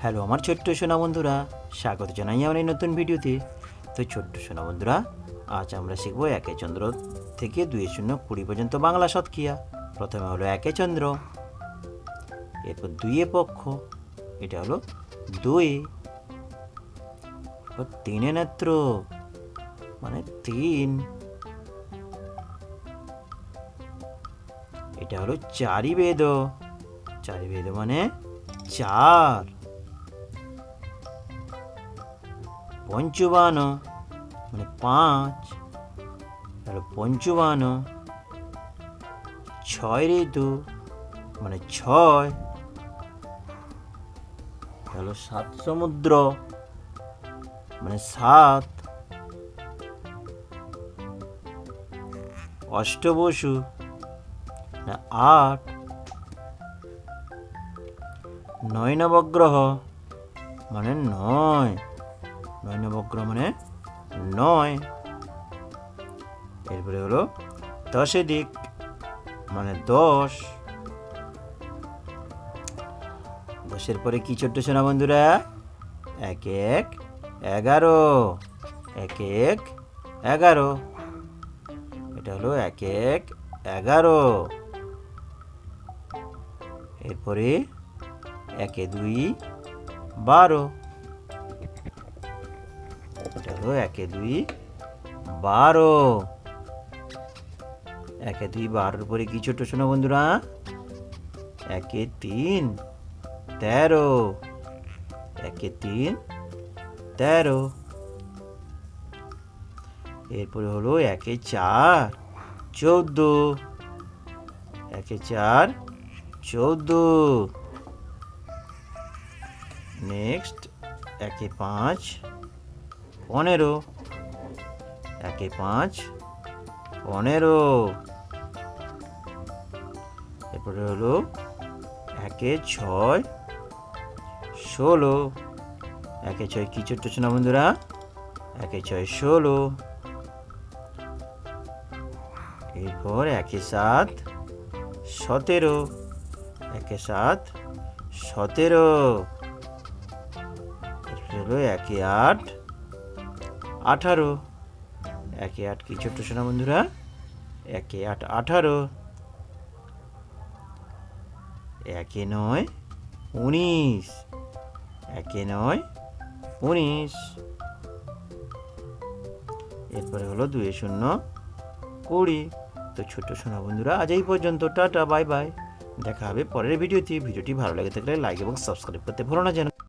Hello আমার ছোট্ট সোনা বন্ধুরা, স্বাগত জানাই আমার এই নতুন ভিডিওতে। তো ছোট্ট সোনা বন্ধুরা, আজ আমরা শিখবো একে চন্দ্র থেকে 2-0-20 পর্যন্ত বাংলা শতকিয়া। প্রথমে হলো একে চন্দ্র, এরপর 2 পক্ষ, এটা হলো 2, এরপর 3 নেত্র মানে 3, এটা হলো 4 বেদ, 4 বেদ মানে 4, পঞ্চবান মানে 5, হলো পঞ্চবান, 6 ঋতু মানে 6, হলো 7 সমুদ্র মানে 7, অষ্টবসু মানে 8, 9 নবগ্রহ মানে 9, 9 নবগ্রহ মানে 9, এরপরে হলো 10 দিক মানে 10, 10-এর পরে কি ছোট্ট সোনা বন্ধুরা? 1 1 11, 1 1 11, এটা হলো 1 1 11, এরপরে 1 2 12, এটা হলো 1 2 12, 1 2 12-এর পরে কি ছোট্ট সোনা বন্ধুরা? 1 3 13, 1 3 13, এরপরে হলো 1 4 14, 1 4 14, নেক্সট 1 5 15, 1 5 15, এরপরে হলো 1 6 16, 1 6 কি ছোট্ট সোনা বন্ধুরা? 1 6 16, এরপর 1 7 17, 1 7 17, এরপর হলো 1 8 18, 1 8 কি ছোট্ট সোনা বন্ধুরা? 1 8 18, 1 9 19, 1 9 19, এরপরে হলো 2 0 20। তো ছোট্ট সোনা বন্ধুরা, আজ এই পর্যন্ত। Tata, bye bye. দেখা হবে পরের ভিডিওতে। ভিডিওটি ভালো লাগে থাকলে লাইক এবং সাবস্ক্রাইব করতে ভুলো না যেন।